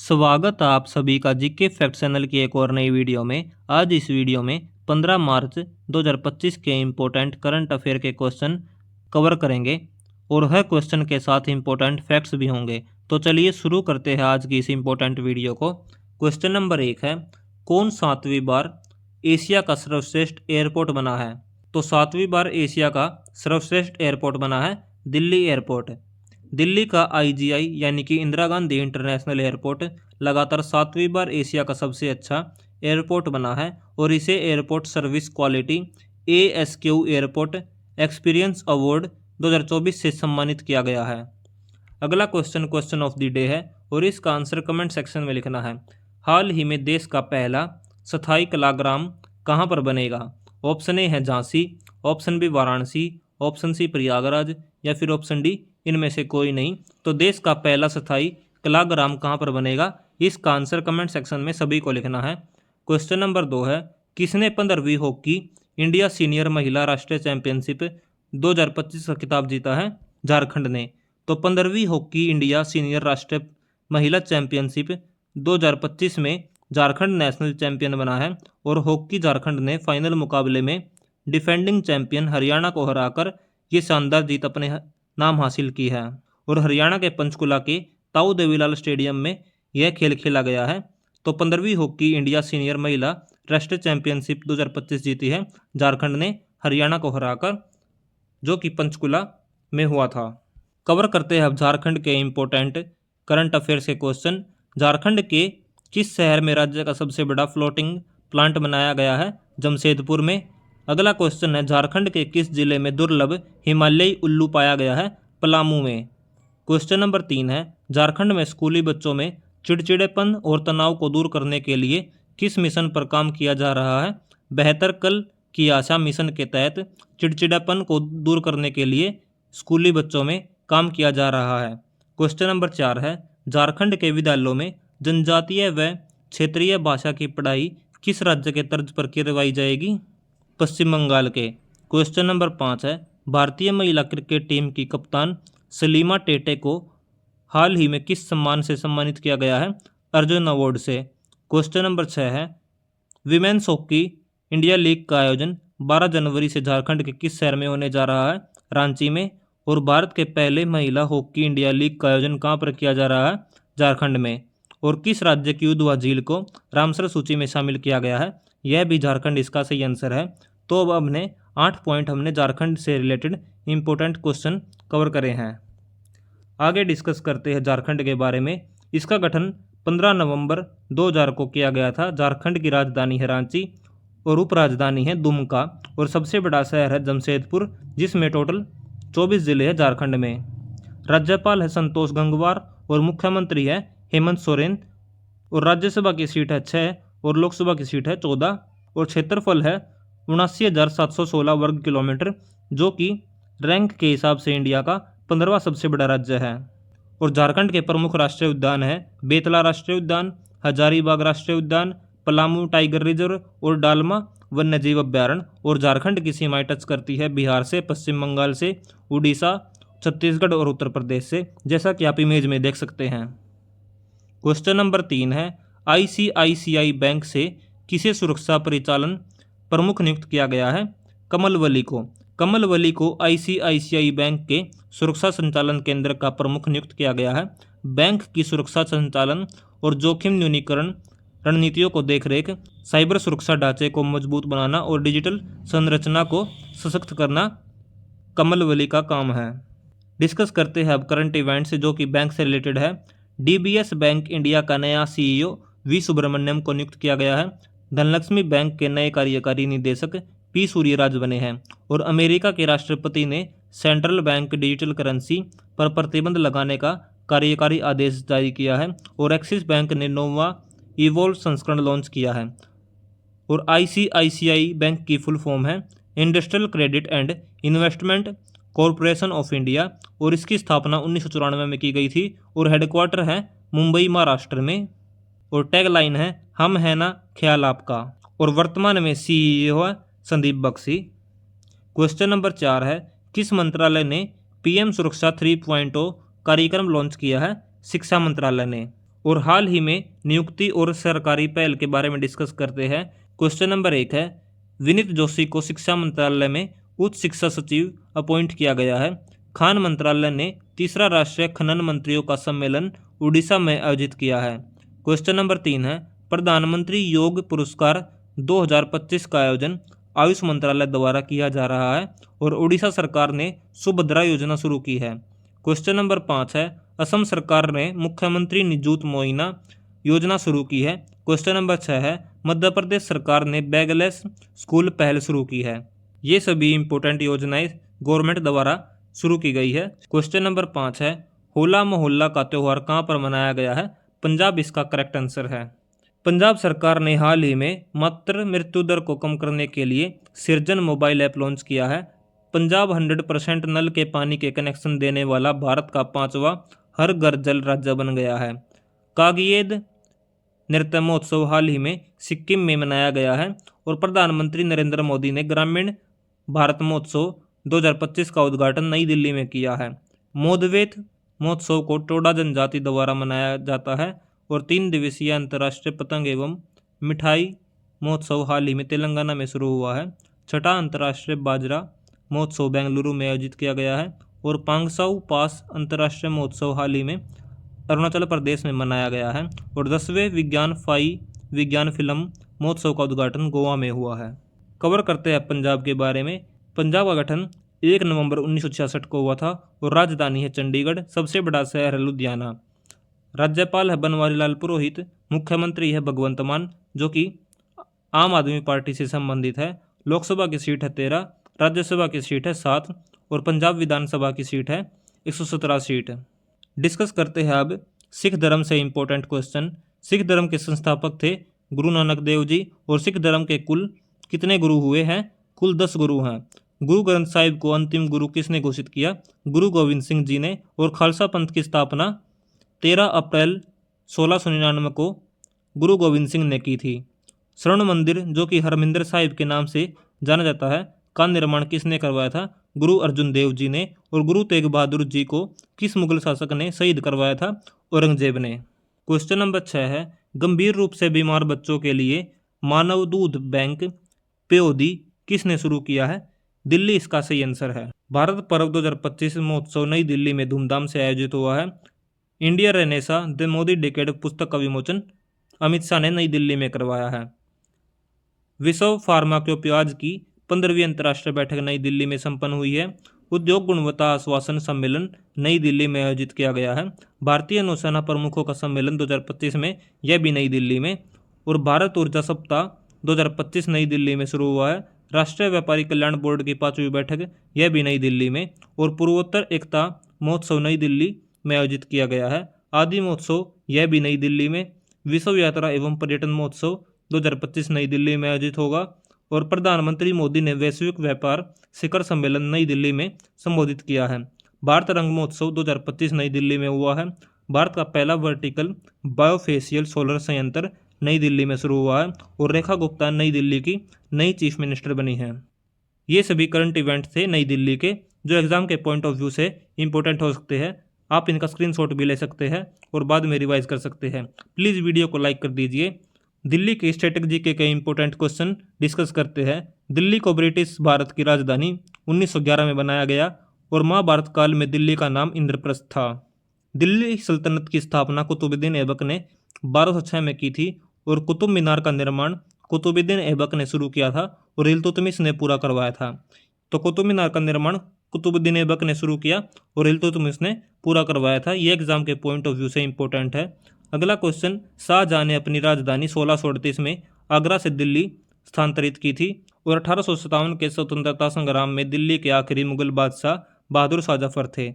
स्वागत है आप सभी का जीके फैक्ट चैनल की एक और नई वीडियो में। आज इस वीडियो में 15 मार्च 2025 के इम्पोर्टेंट करंट अफेयर के क्वेश्चन कवर करेंगे और हर क्वेश्चन के साथ इम्पोर्टेंट फैक्ट्स भी होंगे। तो चलिए शुरू करते हैं आज की इस इम्पोर्टेंट वीडियो को। क्वेश्चन नंबर 1 है, कौन 7वीं बार एशिया का सर्वश्रेष्ठ एयरपोर्ट बना है? तो 7वीं बार एशिया का सर्वश्रेष्ठ एयरपोर्ट बना है दिल्ली एयरपोर्ट। दिल्ली का आईजीआई यानी कि इंदिरा गांधी इंटरनेशनल एयरपोर्ट लगातार 7वीं बार एशिया का सबसे अच्छा एयरपोर्ट बना है और इसे airport service quality ASQ airport experience award 2024 से सम्मानित किया गया है। अगला क्वेश्चन ऑफ द डे है और इसका आंसर कमेंट सेक्शन में लिखना है। हाल ही में देश का पहला स्थायी कलाग्राम कहाँ पर बनेगा? ऑप्शन ए है Jhansi, option B Varanasi, option C Prayagraj या फिर ऑप्शन डी इनमें से कोई नहीं। तो देश का पहला स्थायी कलाग्राम कहाँ पर बनेगा, इसका आंसर कमेंट सेक्शन में सभी को लिखना है। क्वेश्चन नंबर 2 है, किसने 15वीं हॉकी इंडिया सीनियर महिला राष्ट्रीय चैंपियनशिप 2025 का खिताब जीता है? झारखंड ने। तो 15वीं हॉकी इंडिया सीनियर राष्ट्रीय महिला चैंपियनशिप 2025 में झारखंड नेशनल चैंपियन बना है और हॉकी झारखंड ने फाइनल मुकाबले में डिफेंडिंग चैंपियन हरियाणा को हराकर ये शानदार जीत अपने नाम हासिल की है और हरियाणा के पंचकुला के ताऊ देवीलाल स्टेडियम में यह खेल खेला गया है। तो 15वीं हॉकी इंडिया सीनियर महिला राष्ट्रीय चैंपियनशिप 2025 जीती है झारखंड ने हरियाणा को हराकर, जो कि पंचकुला में हुआ था। कवर करते हैं अब झारखंड के इम्पोर्टेंट करंट अफेयर्स के क्वेश्चन। झारखंड के किस शहर में राज्य का सबसे बड़ा फ्लोटिंग प्लांट बनाया गया है? जमशेदपुर में। अगला क्वेश्चन है, झारखंड के किस जिले में दुर्लभ हिमालयी उल्लू पाया गया है? पलामू में। क्वेश्चन नंबर 3 है, झारखंड में स्कूली बच्चों में चिड़चिड़ेपन और तनाव को दूर करने के लिए किस मिशन पर काम किया जा रहा है? बेहतर कल की आशा मिशन के तहत चिड़चिड़ापन को दूर करने के लिए स्कूली बच्चों में काम किया जा रहा है। क्वेश्चन नंबर 4 है, झारखंड के विद्यालयों में जनजातीय व क्षेत्रीय भाषा की पढ़ाई किस राज्य के तर्ज पर करवाई जाएगी? पश्चिम बंगाल के। क्वेश्चन नंबर 5 है, भारतीय महिला क्रिकेट टीम की कप्तान सलीमा टेटे को हाल ही में किस सम्मान से सम्मानित किया गया है? अर्जुन अवार्ड से। क्वेश्चन नंबर 6 है, विमेंस हॉकी इंडिया लीग का आयोजन 12 जनवरी से झारखंड के किस शहर में होने जा रहा है? रांची में। और भारत के पहले महिला हॉकी इंडिया लीग का आयोजन कहाँ पर किया जा रहा है? झारखंड में। और किस राज्य की उधवा झील को रामसर सूची में शामिल किया गया है? यह भी झारखंड इसका सही आंसर है। तो अब हमने 8 पॉइंट हमने झारखंड से रिलेटेड इंपॉर्टेंट क्वेश्चन कवर करे हैं। आगे डिस्कस करते हैं झारखंड के बारे में। इसका गठन 15 नवंबर 2000 को किया गया था। झारखंड की राजधानी है रांची और उपराजधानी है दुमका और सबसे बड़ा शहर है जमशेदपुर, जिसमें टोटल 24 जिले हैं झारखंड में। राज्यपाल है संतोष गंगवार और मुख्यमंत्री है हेमंत सोरेन और राज्यसभा की सीट है 6 और लोकसभा की सीट है 14 और क्षेत्रफल है 79,716 वर्ग किलोमीटर, जो कि रैंक के हिसाब से इंडिया का 15वां सबसे बड़ा राज्य है। और झारखंड के प्रमुख राष्ट्रीय उद्यान है बेतला राष्ट्रीय उद्यान, हजारीबाग राष्ट्रीय उद्यान, पलामू टाइगर रिजर्व और डालमा वन्यजीव अभ्यारण्य। और झारखंड की सीमाएं टच करती है बिहार से, पश्चिम बंगाल से, उड़ीसा, छत्तीसगढ़ और उत्तर प्रदेश से, जैसा कि आप इमेज में देख सकते हैं। क्वेश्चन नंबर 3 है, ICICI बैंक से किसे सुरक्षा परिचालन प्रमुख नियुक्त किया गया है? कमलवली को। कमलवली को ICICI बैंक के सुरक्षा संचालन केंद्र का प्रमुख नियुक्त किया गया है। बैंक की सुरक्षा संचालन और जोखिम न्यूनीकरण रणनीतियों को देखरेख, साइबर सुरक्षा ढांचे को मजबूत बनाना और डिजिटल संरचना को सशक्त करना कमलवली का काम है। डिस्कस करते हैं अब करंट इवेंट्स जो कि बैंक से रिलेटेड है। DBS बैंक इंडिया का नया CEO V सुब्रमण्यम को नियुक्त किया गया है। धनलक्ष्मी बैंक के नए कार्यकारी निदेशक P सूर्यराज बने हैं और अमेरिका के राष्ट्रपति ने सेंट्रल बैंक डिजिटल करेंसी पर प्रतिबंध लगाने का कार्यकारी आदेश जारी किया है और एक्सिस बैंक ने नोवा इवोल्व संस्करण लॉन्च किया है। और ICICI बैंक की फुल फॉर्म है industrial credit and investment corporation of India और इसकी स्थापना 1994 में की गई थी और हेडक्वार्टर है मुंबई महाराष्ट्र में। और टैगलाइन है हम है ना ख्याल आपका। और वर्तमान में CEO है संदीप बख्शी। क्वेश्चन नंबर 4 है, किस मंत्रालय ने PM सुरक्षा 3.0 कार्यक्रम लॉन्च किया है? शिक्षा मंत्रालय ने। और हाल ही में नियुक्ति और सरकारी पहल के बारे में डिस्कस करते हैं। क्वेश्चन नंबर 1 है, विनीत जोशी को शिक्षा मंत्रालय में उच्च शिक्षा सचिव अपॉइंट किया गया है। खान मंत्रालय ने तीसरा राष्ट्रीय खनन मंत्रियों का सम्मेलन उड़ीसा में आयोजित किया है। क्वेश्चन नंबर 3 है, प्रधानमंत्री योग पुरस्कार 2025 का आयोजन आयुष मंत्रालय द्वारा किया जा रहा है और उड़ीसा सरकार ने सुभद्रा योजना शुरू की है। क्वेश्चन नंबर 5 है, असम सरकार ने मुख्यमंत्री निजुत मोइना योजना शुरू की है। क्वेश्चन नंबर 6 है, मध्य प्रदेश सरकार ने बैगलेस स्कूल पहल शुरू की है। ये सभी इंपॉर्टेंट योजनाएं गवर्नमेंट द्वारा शुरू की गई है। क्वेश्चन नंबर 5 है, होला मोहल्ला का त्यौहार कहाँ पर मनाया गया है? पंजाब इसका करेक्ट आंसर है। पंजाब सरकार ने हाल ही में मातृ मृत्यु दर को कम करने के लिए सृजन मोबाइल ऐप लॉन्च किया है। पंजाब 100% नल के पानी के कनेक्शन देने वाला भारत का 5वां हर घर जल राज्य बन गया है। कागयेद नृत्य महोत्सव हाल ही में सिक्किम में मनाया गया है और प्रधानमंत्री नरेंद्र मोदी ने ग्रामीण भारत महोत्सव 2025 का उद्घाटन नई दिल्ली में किया है। मोदवेत महोत्सव को टोडा जनजाति द्वारा मनाया जाता है और 3 दिवसीय अंतर्राष्ट्रीय पतंग एवं मिठाई महोत्सव हाल ही में तेलंगाना में शुरू हुआ है। छठा अंतर्राष्ट्रीय बाजरा महोत्सव बेंगलुरु में आयोजित किया गया है और पांगसाउ पास अंतर्राष्ट्रीय महोत्सव हाल ही में अरुणाचल प्रदेश में मनाया गया है और 10वें विज्ञान फिल्म महोत्सव का उद्घाटन गोवा में हुआ है। कवर करते हैं पंजाब के बारे में। पंजाब का गठन 1 नवंबर 1966 को हुआ था और राजधानी है चंडीगढ़। सबसे बड़ा शहर है लुधियाना। राज्यपाल है बनवारी लाल पुरोहित। मुख्यमंत्री है भगवंत मान जो कि आम आदमी पार्टी से संबंधित है। लोकसभा की सीट है 13, राज्यसभा की सीट है 7 और पंजाब विधानसभा की सीट है 117 सीट। डिस्कस करते हैं अब सिख धर्म से इंपॉर्टेंट क्वेश्चन। सिख धर्म के संस्थापक थे गुरु नानक देव जी और सिख धर्म के कुल कितने गुरु हुए हैं? कुल 10 गुरु हैं। गुरु ग्रंथ साहिब को अंतिम गुरु किसने घोषित किया? गुरु गोविंद सिंह जी ने। और खालसा पंथ की स्थापना 13 अप्रैल 1699 को गुरु गोविंद सिंह ने की थी। स्वर्ण मंदिर जो कि हरमिंदर साहिब के नाम से जाना जाता है का निर्माण किसने करवाया था? गुरु अर्जुन देव जी ने। और गुरु तेग बहादुर जी को किस मुगल शासक ने शहीद करवाया था? औरंगजेब ने। क्वेश्चन नंबर 6 है, गंभीर रूप से बीमार बच्चों के लिए मानव दूध बैंक पीओडी किसने शुरू किया है? दिल्ली इसका सही आंसर है। भारत पर्व 2025 महोत्सव नई दिल्ली में धूमधाम से आयोजित हुआ है। India Renaissance the Modi decade पुस्तक का विमोचन अमित शाह ने नई दिल्ली में करवाया है। विश्व फार्माकोपियाज की 15वीं अंतर्राष्ट्रीय बैठक नई दिल्ली में संपन्न हुई है। उद्योग गुणवत्ता आश्वासन सम्मेलन नई दिल्ली में आयोजित किया गया है। भारतीय नौसेना प्रमुखों का सम्मेलन 2025 में यह भी नई दिल्ली में। और भारत ऊर्जा सप्ताह 2025 नई दिल्ली में शुरू हुआ है। राष्ट्रीय व्यापारी कल्याण बोर्ड की 5वीं बैठक यह भी नई दिल्ली में। और पूर्वोत्तर एकता महोत्सव नई दिल्ली में आयोजित किया गया है। आदि महोत्सव यह भी नई दिल्ली में। विश्व यात्रा एवं पर्यटन महोत्सव 2025 नई दिल्ली में आयोजित होगा। और प्रधानमंत्री मोदी ने वैश्विक व्यापार शिखर सम्मेलन नई दिल्ली में संबोधित किया है। भारत रंग महोत्सव 2025 नई दिल्ली में हुआ है। भारत का पहला वर्टिकल बायोफेशियल सोलर संयंत्र नई दिल्ली में शुरू हुआ है। और रेखा गुप्ता नई दिल्ली की नई चीफ मिनिस्टर बनी है। ये सभी करंट इवेंट थे नई दिल्ली के जो एग्जाम के पॉइंट ऑफ व्यू से इंपॉर्टेंट हो सकते हैं। आप इनका स्क्रीनशॉट भी ले सकते हैं और बाद में रिवाइज कर सकते हैं। प्लीज़ वीडियो को लाइक कर दीजिए। दिल्ली के स्टैटिक जीके के इंपॉर्टेंट क्वेश्चन डिस्कस करते हैं। दिल्ली को ब्रिटिश भारत की राजधानी 1911 में बनाया गया और महाभारत काल में दिल्ली का नाम इंद्रप्रस्थ था। दिल्ली सल्तनत की स्थापना कुतुबुद्दीन ऐबक ने 1206 में की थी और कुतुब मीनार का निर्माण कुतुबुद्दीन ऐबक ने शुरू किया था और इल्तुतमिश ने पूरा करवाया था। तो कुतुब मीनार का निर्माण कुतुबुद्दीन ऐबक ने शुरू किया और इल्तुतमिश ने पूरा करवाया था। ये एग्जाम के पॉइंट ऑफ व्यू से इंपॉर्टेंट है। अगला क्वेश्चन, शाहजहां ने अपनी राजधानी 1638 में आगरा से दिल्ली स्थानांतरित की थी और 1857 के स्वतंत्रता संग्राम में दिल्ली के आखिरी मुगल बादशाह बहादुर शाह जफर थे।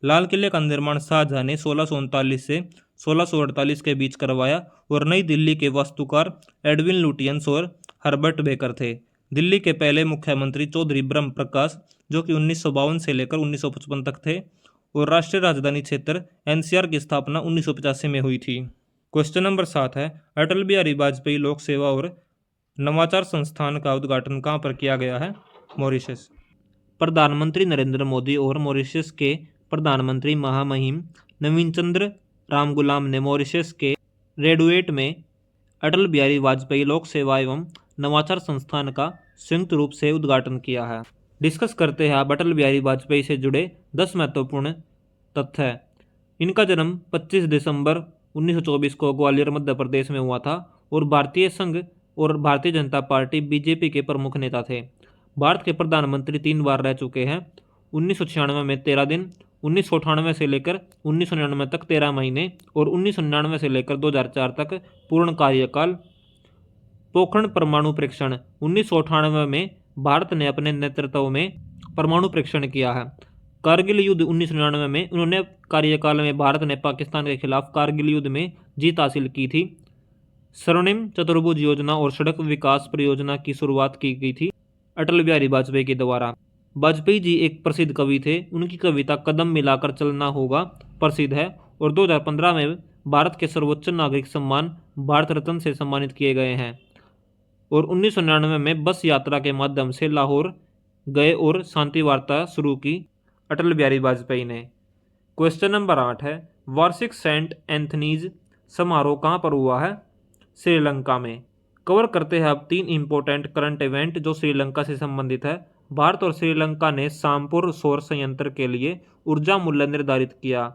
लाल किले का निर्माण शाहजहां ने 1639 से 1648 के बीच करवाया और नई दिल्ली के वास्तुकार एडविन लुटियंस और हर्बर्ट बेकर थे। दिल्ली के पहले मुख्यमंत्री चौधरी ब्रह्म प्रकाश जो कि 1952 से लेकर 1955 तक थे। और राष्ट्रीय राजधानी क्षेत्र एनसीआर की स्थापना 1985 में हुई थी। क्वेश्चन नंबर 7 है, अटल बिहारी वाजपेयी लोक सेवा और नवाचार संस्थान का उद्घाटन कहाँ पर किया गया है? मॉरिशस। प्रधानमंत्री नरेंद्र मोदी और मॉरिशस के प्रधानमंत्री महामहिम नवीन चंद्र राम गुलाम ने मॉरिशस के रेडुएट में अटल बिहारी वाजपेयी लोक सेवा एवं नवाचार संस्थान का संयुक्त रूप से उद्घाटन किया है। डिस्कस करते हैं आप अटल बिहारी वाजपेयी से जुड़े 10 महत्वपूर्ण तथ्य। इनका जन्म 25 दिसंबर 1924 को ग्वालियर मध्य प्रदेश में हुआ था और भारतीय संघ और भारतीय जनता पार्टी बीजेपी के प्रमुख नेता थे। भारत के प्रधानमंत्री 3 बार रह चुके हैं। 1996 में 13 दिन, 1998 से लेकर 1999 तक 13 महीने और 1999 से लेकर 2004 तक पूर्ण कार्यकाल। पोखरण परमाणु परीक्षण 1998 में भारत ने अपने नेतृत्व में परमाणु परीक्षण किया है। कारगिल युद्ध 1999 में उन्होंने कार्यकाल में भारत ने पाकिस्तान के खिलाफ कारगिल युद्ध में जीत हासिल की थी। स्वर्णिम चतुर्भुज योजना और सड़क विकास परियोजना की शुरुआत की गई थी अटल बिहारी वाजपेयी के द्वारा। वाजपेयी जी एक प्रसिद्ध कवि थे। उनकी कविता कदम मिलाकर चलना होगा प्रसिद्ध है और 2015 में भारत के सर्वोच्च नागरिक सम्मान भारत रत्न से सम्मानित किए गए हैं और 1999 में बस यात्रा के माध्यम से लाहौर गए और शांति वार्ता शुरू की अटल बिहारी वाजपेयी ने। क्वेश्चन नंबर 8 है, वार्षिक सेंट एंथनीज समारोह कहाँ पर हुआ है? श्रीलंका में। कवर करते हैं अब 3 इंपॉर्टेंट करंट इवेंट जो श्रीलंका से संबंधित है। भारत और श्रीलंका ने सामपुर सौर संयंत्र के लिए ऊर्जा मूल्य निर्धारित किया।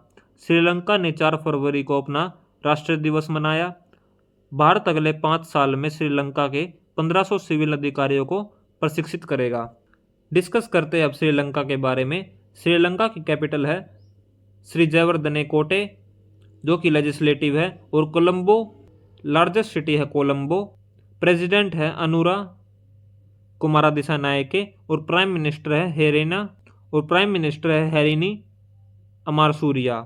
श्रीलंका ने 4 फरवरी को अपना राष्ट्रीय दिवस मनाया। भारत अगले 5 साल में श्रीलंका के 1500 सिविल अधिकारियों को प्रशिक्षित करेगा। डिस्कस करते हैं अब श्रीलंका के बारे में। श्रीलंका की कैपिटल है श्री जयवर्धने कोटे जो कि लेजिस्लेटिव है और कोलंबो लार्जेस्ट सिटी है कोलंबो। प्रेसिडेंट है अनुरा कुमारा दिसानायके और प्राइम मिनिस्टर है हेरिनी अमारसूरिया।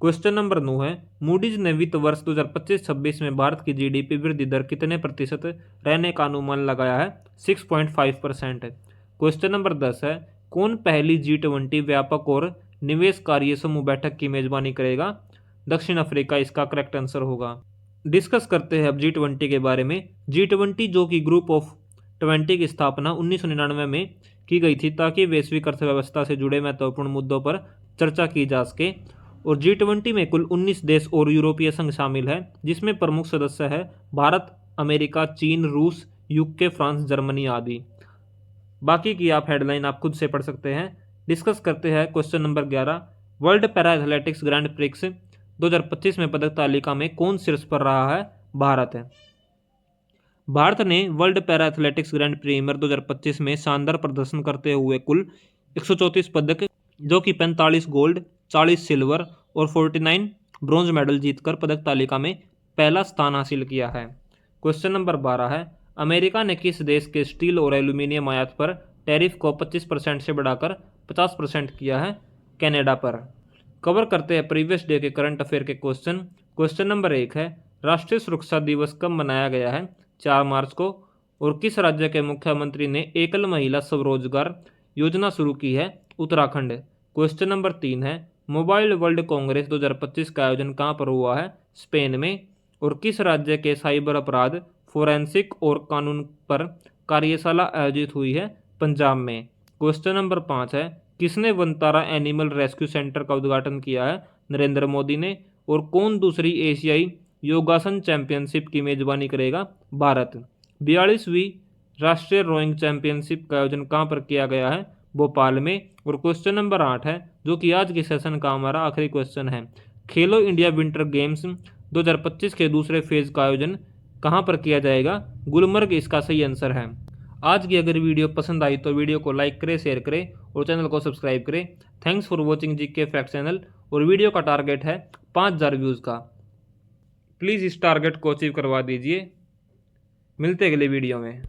क्वेश्चन नंबर 9 है, मूडीज ने वित्त वर्ष 2025-26 में भारत की जीडीपी वृद्धि दर कितने प्रतिशत रहने का अनुमान लगाया है? 6.5%। क्वेश्चन नंबर 10 है, कौन पहली G20 व्यापक और निवेशकारी समूह बैठक की मेजबानी करेगा? दक्षिण अफ्रीका इसका करेक्ट आंसर होगा। डिस्कस करते हैं अब G20 के बारे में। G20 जो कि ग्रुप ऑफ 20 की स्थापना 1999 में की गई थी ताकि वैश्विक अर्थव्यवस्था से जुड़े महत्वपूर्ण मुद्दों पर चर्चा की जा सके और G20 में कुल 19 देश और यूरोपीय संघ शामिल है जिसमें प्रमुख सदस्य है भारत, अमेरिका, चीन, रूस, यूके, फ्रांस, जर्मनी आदि। बाकी की आप हेडलाइन आप खुद से पढ़ सकते हैं। डिस्कस करते हैं question number 11, world para athletics grand prix 2025 में पदक तालिका में कौन शीर्ष पर रहा है? भारत है। भारत ने world para athletics grand premier 2025 में शानदार प्रदर्शन करते हुए कुल 134 पदक जो कि 45 गोल्ड, 40 सिल्वर और 49 ब्रॉन्ज मेडल जीतकर पदक तालिका में पहला स्थान हासिल किया है। क्वेश्चन नंबर 12 है, अमेरिका ने किस देश के स्टील और एल्यूमिनियम आयात पर टैरिफ को 25% से बढ़ाकर 50% किया है? कनाडा पर। कवर करते हैं प्रीवियस डे के करंट अफेयर के क्वेश्चन। क्वेश्चन नंबर 1 है, राष्ट्रीय सुरक्षा दिवस कब मनाया गया है? 4 मार्च को। और किस राज्य के मुख्यमंत्री ने एकल महिला स्वरोजगार योजना शुरू की है? उत्तराखंड। क्वेश्चन नंबर 3 है, मोबाइल वर्ल्ड कांग्रेस 2025 का आयोजन कहाँ पर हुआ है? स्पेन में। और किस राज्य के साइबर अपराध, फोरेंसिक और कानून पर कार्यशाला आयोजित हुई है? पंजाब में। क्वेश्चन नंबर 5 है, किसने वनतारा एनिमल रेस्क्यू सेंटर का उद्घाटन किया है? नरेंद्र मोदी ने। और कौन दूसरी एशियाई योगासन चैंपियनशिप की मेजबानी करेगा? भारत। 42वीं राष्ट्रीय रोइंग चैंपियनशिप का आयोजन कहाँ पर किया गया है? भोपाल में। और क्वेश्चन नंबर 8 है जो कि आज के सेशन का हमारा आखिरी क्वेश्चन है, खेलो इंडिया विंटर गेम्स 2025 के दूसरे फेज का आयोजन कहाँ पर किया जाएगा? गुलमर्ग इसका सही आंसर है। आज की अगर वीडियो पसंद आई तो वीडियो को लाइक करें, शेयर करें और चैनल को सब्सक्राइब करें। Thanks for watching GK fact channel. और वीडियो का टारगेट है 5000 व्यूज़ का। प्लीज़ इस टारगेट को अचीव करवा दीजिए। मिलते अगले वीडियो में।